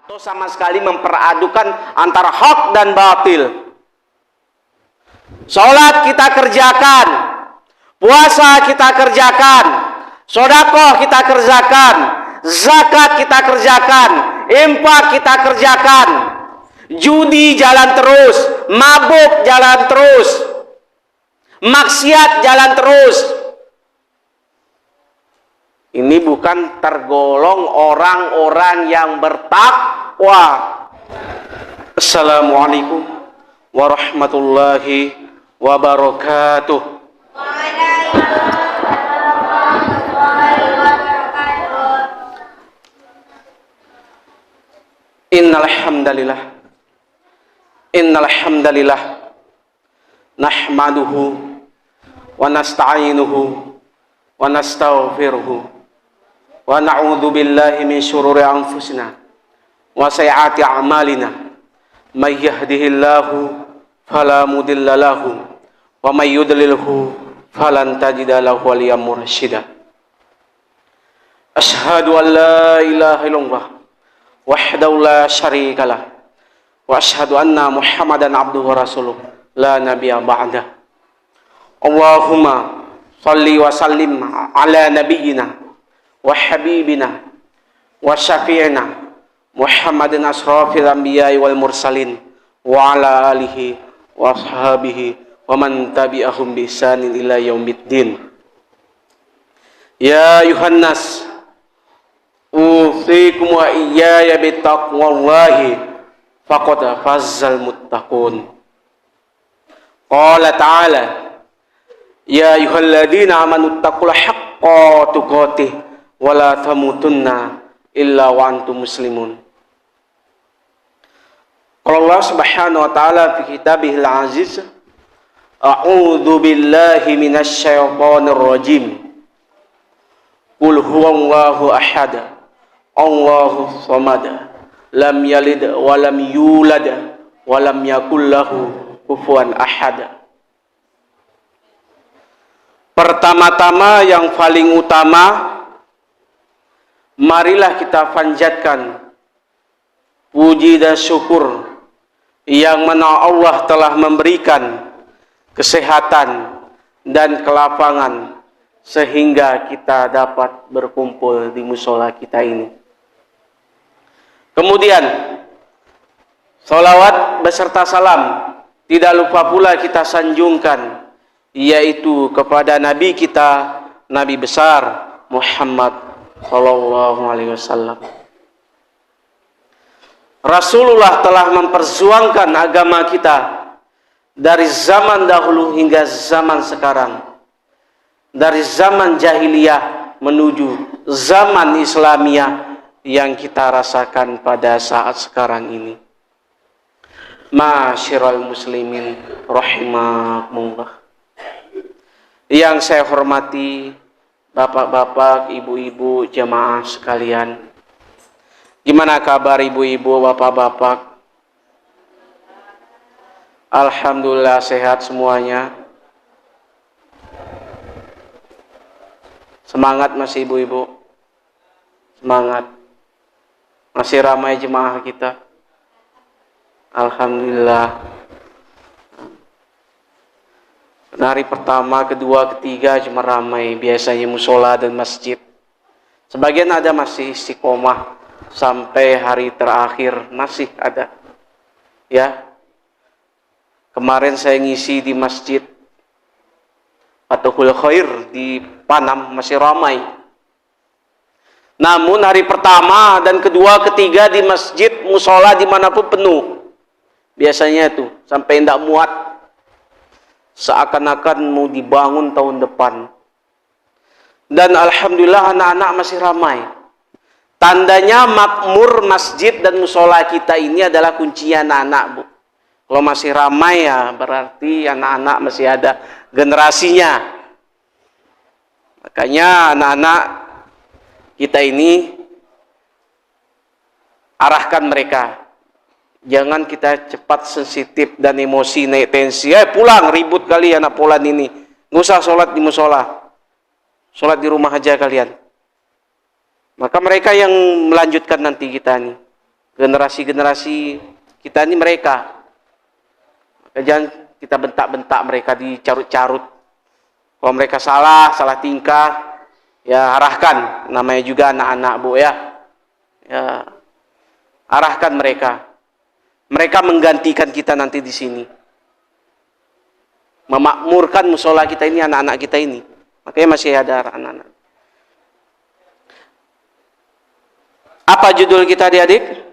atau sama sekali memperadukan antara hak dan batil. Sholat kita kerjakan, puasa kita kerjakan, sedekah kita kerjakan, zakat kita kerjakan, infak kita kerjakan, judi jalan terus, mabuk jalan terus, maksiat jalan terus. Ini bukan tergolong orang-orang yang bertakwa. Assalamualaikum warahmatullahi wabarakatuh. Innal hamdalillah nahmaduhu wa nasta'inuhu wa nastaghfiruhu wa na'udzu billahi min syururi anfusina wa sayyiati a'malina may yahdihillahu fala mudilla lahu wa may yudlilhu falan tajida lahu waliyyan mursyida. Asyhadu an la ilaha illallah wahdahu la syarikalah wa asyhadu anna Muhammadan abduhu wa rasuluh la nabiyya ba'dah. Allahumma shalli wa sallim ala nabiyyina wa habibina wa syafi'ina Muhammadin asrafil anbiya'i wal mursalin wa ala alihi wa ashabihi wa man tabi'ahum bi ihsanin ila yaumiddin. Ya ayuhan nas usikum wa iyaya bittaqwallahi faqad fazzal muttaqun. Qala ta'ala ya ayyuhalladzina amanu taqullaha haqqa tuqatih wa la tamutunna illa wa antum muslimun. Qala Allah Subhanahu wa ta'ala fi kitabihil aziz, a'udzu billahi minasy syaithanir rajim. Qul huwallahu ahad, Allahu samad, lam yalid wa lam yulad wa lam yakul lahu kufuwan ahad. Pertama-tama yang paling utama, marilah kita panjatkan puji dan syukur yang mana Allah telah memberikan kesehatan dan kelapangan sehingga kita dapat berkumpul di musola kita ini. Kemudian salawat beserta salam tidak lupa pula kita sanjungkan, yaitu kepada Nabi kita, Nabi besar Muhammad sallallahu alaihi wasallam. Rasulullah telah memperjuangkan agama kita dari zaman dahulu hingga zaman sekarang, dari zaman jahiliyah menuju zaman Islamiyah yang kita rasakan pada saat sekarang ini. Ma'asyiral muslimin rahimakumullah. Yang saya hormati bapak-bapak, ibu-ibu, jemaah sekalian. Gimana kabar ibu-ibu, bapak-bapak? Alhamdulillah sehat semuanya. Semangat masih ibu-ibu? Semangat. Masih ramai jemaah kita? Alhamdulillah. Hari pertama, kedua, ketiga cuma ramai. Biasanya musola dan masjid. Sebagian ada masih istiqomah sampai hari terakhir masih ada. Ya. Kemarin saya ngisi di masjid Fathul Khair di Panam masih ramai. Namun hari pertama dan kedua, ketiga di masjid, musola dimanapun penuh. Biasanya itu sampai tidak muat. Seakan-akan mau dibangun tahun depan. Dan alhamdulillah anak-anak masih ramai. Tandanya makmur masjid dan musola kita ini adalah kunci anak-anak, Bu. Kalau masih ramai ya berarti anak-anak masih ada generasinya. Makanya anak-anak kita ini arahkan mereka. Jangan kita cepat sensitif dan emosi, naik tensi. Pulang, ribut kali anak Polan ini. Nggak usah sholat di musola. Sholat di rumah aja kalian. Maka mereka yang melanjutkan nanti kita nih. Generasi-generasi kita ini mereka. Maka jangan kita bentak-bentak mereka, dicarut-carut. Kalau mereka salah tingkah, ya arahkan. Namanya juga anak-anak, Bu, ya. Ya, arahkan mereka. Mereka menggantikan kita nanti di sini. Memakmurkan musola kita ini, anak-anak kita ini. Makanya masih ada anak-anak. Apa judul kita, adik-adik?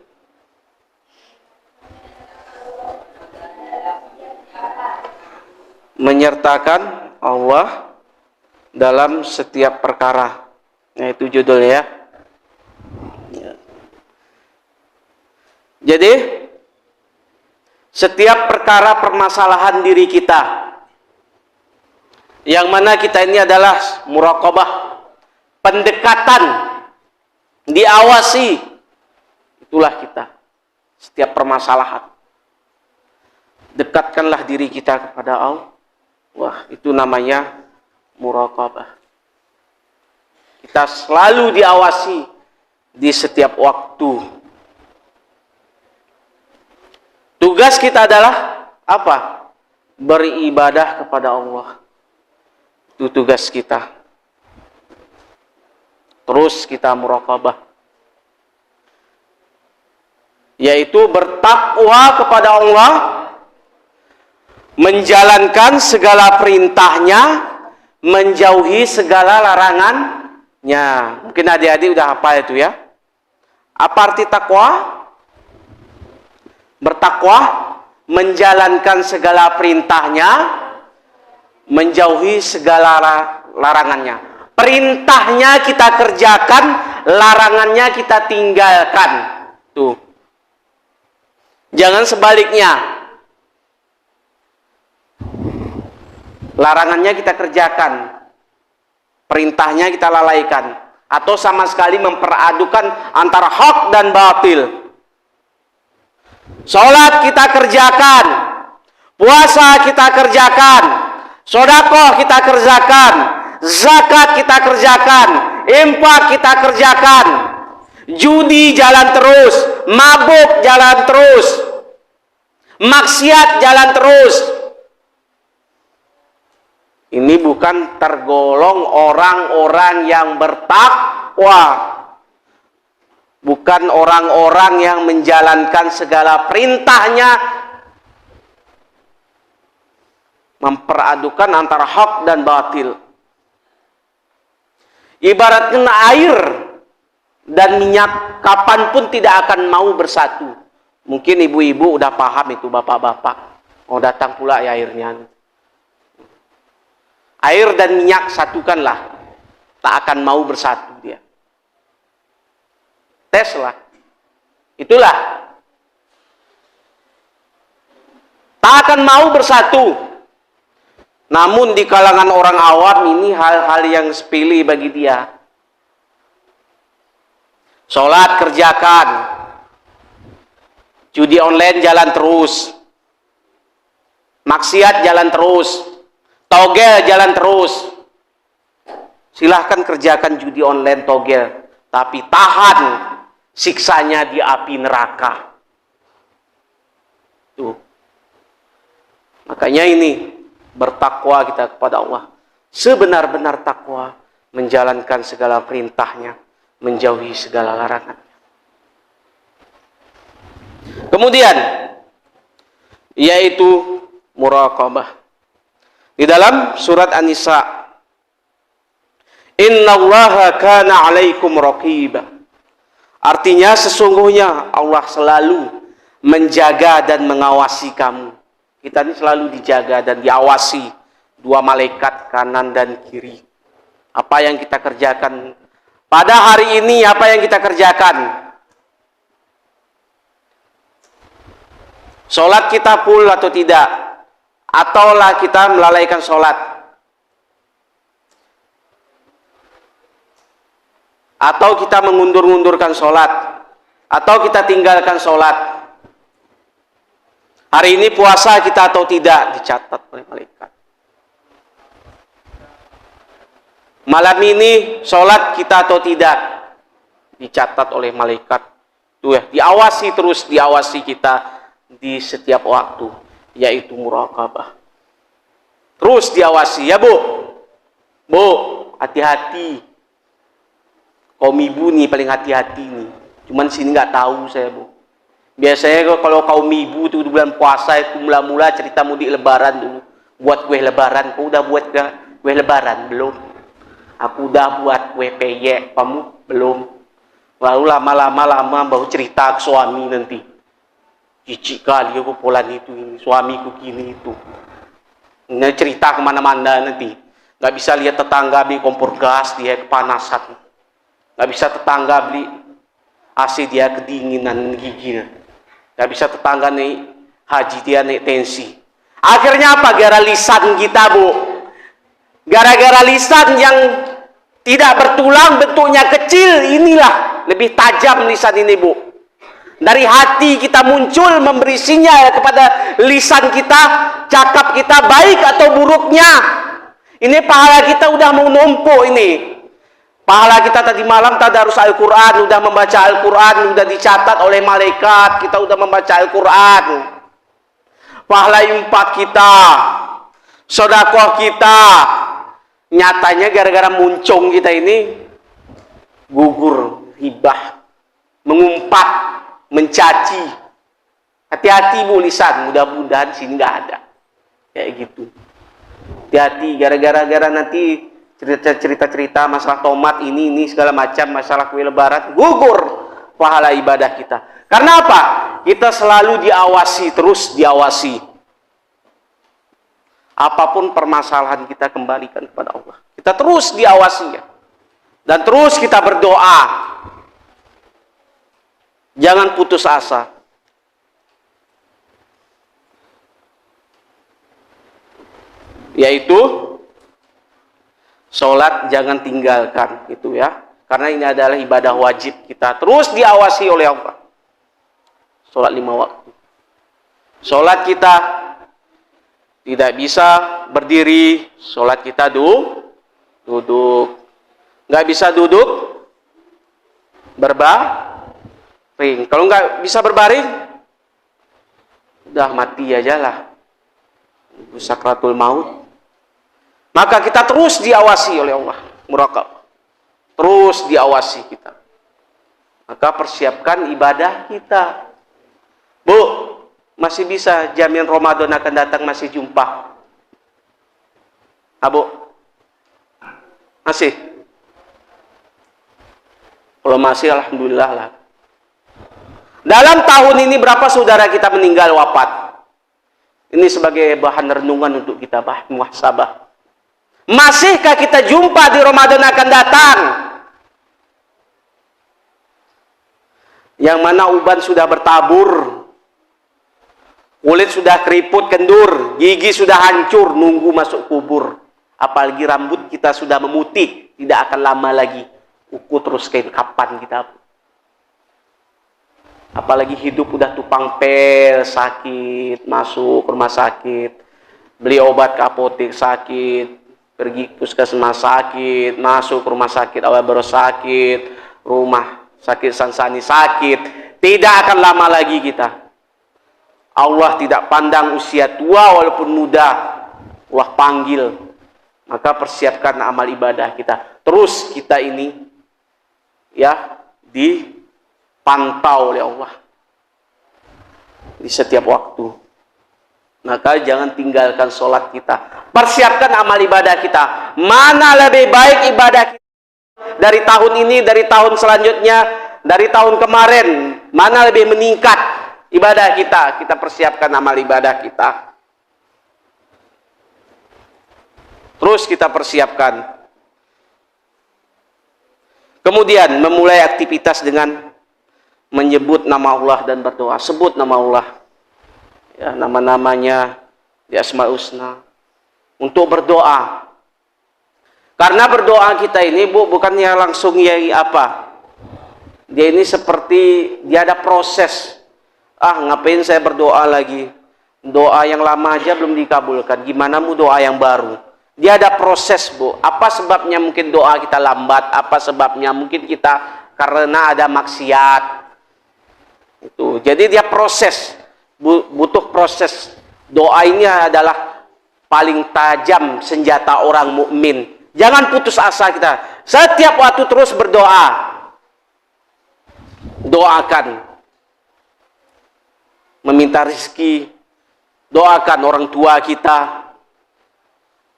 Menyertakan Allah dalam setiap perkara. Nah, itu judulnya, ya. Jadi setiap perkara permasalahan diri kita, yang mana kita ini adalah muraqabah, pendekatan, diawasi, itulah kita. Setiap permasalahan, dekatkanlah diri kita kepada Allah. Wah, itu namanya muraqabah. Kita selalu diawasi di setiap waktu. Tugas kita adalah apa? Beribadah kepada Allah. Itu tugas kita. Terus kita muraqabah, yaitu bertakwa kepada Allah, menjalankan segala perintahnya, menjauhi segala larangannya. Mungkin adik-adik udah hafal itu, ya. Apa arti takwa? Bertakwa, menjalankan segala perintahnya, menjauhi segala larangannya. Perintahnya kita kerjakan, larangannya kita tinggalkan. Tuh. Jangan sebaliknya. Larangannya kita kerjakan, perintahnya kita lalaikan, atau sama sekali memperadukan antara hak dan batil. Sholat kita kerjakan, puasa kita kerjakan, sedekah kita kerjakan, zakat kita kerjakan, infak kita kerjakan, judi jalan terus, mabuk jalan terus, maksiat jalan terus. Ini bukan tergolong orang-orang yang bertakwa. Bukan orang-orang yang menjalankan segala perintahnya, memperadukan antara hak dan batil. Ibaratnya air dan minyak kapanpun tidak akan mau bersatu. Mungkin ibu-ibu udah paham itu, bapak-bapak. Oh, datang pula ya airnya. Air dan minyak satukanlah, tak akan mau bersatu dia. Teslah, itulah, tak akan mau bersatu. Namun di kalangan orang awam ini hal-hal yang sepele bagi dia. Sholat kerjakan, judi online jalan terus, maksiat jalan terus, togel jalan terus. Silahkan kerjakan judi online, togel, tapi tahan siksanya di api neraka. Tuh. Makanya ini bertakwa kita kepada Allah. Sebenar-benar takwa, menjalankan segala perintahnya, menjauhi segala larangannya. Kemudian yaitu muraqabah. Di dalam surat An-Nisa, innallaha kana 'alaikum raqiba. Artinya sesungguhnya Allah selalu menjaga dan mengawasi kamu. Kita ini selalu dijaga dan diawasi dua malaikat kanan dan kiri. Apa yang kita kerjakan pada hari ini, apa yang kita kerjakan? Sholat kita full atau tidak? Ataulah kita melalaikan sholat? Atau kita mengundur-undurkan sholat, atau kita tinggalkan sholat. Hari ini puasa kita atau tidak, dicatat oleh malaikat. Malam ini sholat kita atau tidak, dicatat oleh malaikat. Tuh ya, diawasi terus, diawasi kita di setiap waktu, yaitu muraqabah. Terus diawasi ya, Bu. Bu, hati-hati. Kaum ibu nih paling hati-hati nih. Cuman sini nggak tahu saya, Bu. Biasanya kalau kaum ibu tuh di bulan puasa itu mula-mula cerita mudik lebaran dulu. Buat kue lebaran, kau udah buat kue lebaran belum? Aku udah buat kue peyek, kamu belum? Lalu lama-lama baru cerita ke suami nanti. Cicik kali aku polan itu ini, suamiku gini itu. Ini cerita kemana-mana nanti. Nggak bisa lihat tetangga beli kompor gas dia kepanasan. Nggak bisa tetangga beli AC dia kedinginan gigi. Nggak bisa tetangga naik haji dia naik tensi. Akhirnya apa? Gara lisan kita, Bu. Gara-gara lisan yang tidak bertulang, bentuknya kecil, inilah lebih tajam lisan ini, Bu. Dari hati kita muncul memberi sinyal kepada lisan kita, cakap kita baik atau buruknya. Ini pahala kita udah mau numpuk ini. Pahala kita tadi malam tadarus Al-Quran, udah membaca Al-Quran, udah dicatat oleh malaikat, kita udah membaca Al-Quran. Pahala infak kita, sedekah kita, nyatanya gara-gara muncung kita ini gugur, hibah, mengumpat, mencaci. Hati-hati, Bu, lisan. Mudah-mudahan sini nggak ada kayak gitu. Hati-hati, gara-gara nanti cerita-cerita masalah tomat ini segala macam, masalah kue lebaran, gugur pahala ibadah kita. Karena apa? Kita selalu diawasi, terus diawasi. Apapun permasalahan kita kembalikan kepada Allah. Kita terus diawasi ya. Dan terus kita berdoa. Jangan putus asa. Yaitu sholat jangan tinggalkan itu ya. Karena ini adalah ibadah wajib kita. Terus diawasi oleh Allah. Sholat 5 waktu. Sholat kita tidak bisa berdiri, sholat kita duduk. Nggak bisa duduk, berbaring. Kalau nggak bisa berbaring, udah mati aja lah. Sakratul maut. Maka kita terus diawasi oleh Allah. Muraqabah. Terus diawasi kita. Maka persiapkan ibadah kita. Bu, masih bisa jamin Ramadan akan datang masih jumpa? Abu? Masih? Kalau masih, alhamdulillah lah. Dalam tahun ini berapa saudara kita meninggal wafat? Ini sebagai bahan renungan untuk kita, muhasabah. Masihkah kita jumpa di Ramadan akan datang? Yang mana uban sudah bertabur, kulit sudah keriput kendur, gigi sudah hancur, nunggu masuk kubur. Apalagi rambut kita sudah memutih, tidak akan lama lagi. Uku terus kain kapan kita. Apalagi hidup udah tupang pel, sakit, masuk rumah sakit, beli obat ke apotek sakit, pergi puskesmas sakit, masuk rumah sakit awal baru sakit, rumah sakit sansani sakit. Tidak akan lama lagi kita. Allah tidak pandang usia tua walaupun muda. Allah panggil. Maka persiapkan amal ibadah kita. Terus kita ini ya dipantau oleh Allah di setiap waktu. Maka jangan tinggalkan sholat kita. Persiapkan amal ibadah kita. Mana lebih baik ibadah kita dari tahun ini, dari tahun selanjutnya, dari tahun kemarin, mana lebih meningkat ibadah kita. Kita persiapkan amal ibadah kita. Terus kita persiapkan. Kemudian memulai aktivitas dengan menyebut nama Allah dan berdoa. Sebut nama Allah. Ya, nama-namanya di Asmaul Husna. Untuk berdoa. Karena berdoa kita ini, Bu, bukannya langsung ya apa. Dia ini seperti dia ada proses. Ngapain saya berdoa lagi? Doa yang lama aja belum dikabulkan. Gimana mau doa yang baru? Dia ada proses, Bu. Apa sebabnya mungkin doa kita lambat? Apa sebabnya mungkin kita karena ada maksiat? Itu. Jadi dia proses, butuh proses. Doa ini adalah paling tajam senjata orang mukmin. Jangan putus asa kita. Setiap waktu terus berdoa. Doakan. Meminta rezeki. Doakan orang tua kita.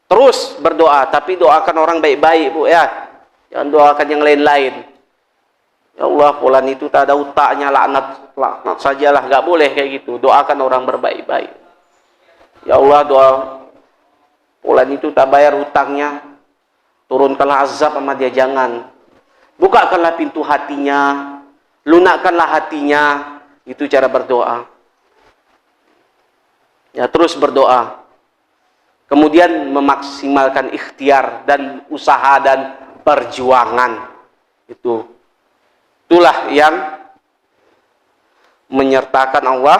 Terus berdoa, tapi doakan orang baik-baik, Bu, ya. Jangan doakan yang lain-lain. Ya Allah, fulan itu tak ada utaknya, laknat sajalah, nggak boleh kayak gitu. Doakan orang berbaik-baik. Ya Allah, doa fulan itu tak bayar hutangnya, turunkanlah azab sama dia, jangan. Bukakanlah pintu hatinya, lunakkanlah hatinya. Itu cara berdoa. Ya, terus berdoa. Kemudian memaksimalkan ikhtiar dan usaha dan perjuangan. Itulah yang menyertakan Allah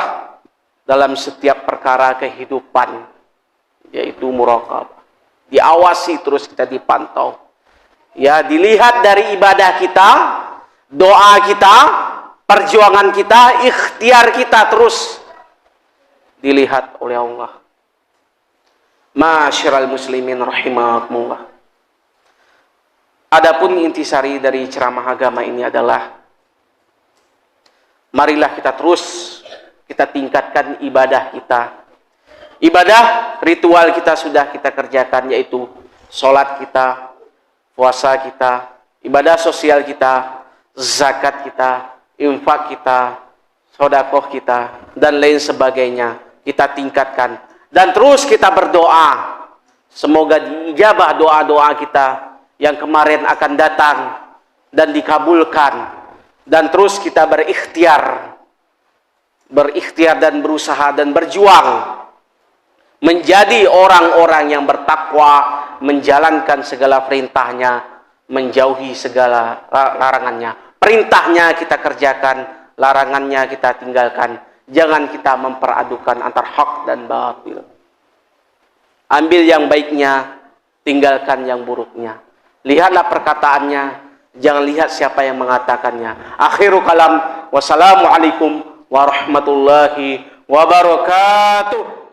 dalam setiap perkara kehidupan, yaitu muraqabah. Diawasi terus, kita dipantau. Ya, dilihat dari ibadah kita, doa kita, perjuangan kita, ikhtiar kita terus dilihat oleh Allah. Ma'asyiral muslimin rahimakumullah. Adapun intisari dari ceramah agama ini adalah, marilah kita tingkatkan ibadah kita. Ibadah ritual kita sudah kita kerjakan, yaitu sholat kita, puasa kita, ibadah sosial kita, zakat kita, infak kita, sedekah kita, dan lain sebagainya. Kita tingkatkan. Dan terus kita berdoa. Semoga diijabah doa-doa kita yang kemarin akan datang dan dikabulkan. Dan terus kita berikhtiar dan berusaha dan berjuang menjadi orang-orang yang bertakwa, menjalankan segala perintahnya, menjauhi segala larangannya. Perintahnya kita kerjakan, larangannya kita tinggalkan. Jangan kita memperadukan antara hak dan batil. Ambil yang baiknya, tinggalkan yang buruknya. Lihatlah perkataannya, jangan lihat siapa yang mengatakannya. Akhirul kalam, wassalamualaikum warahmatullahi wabarakatuh.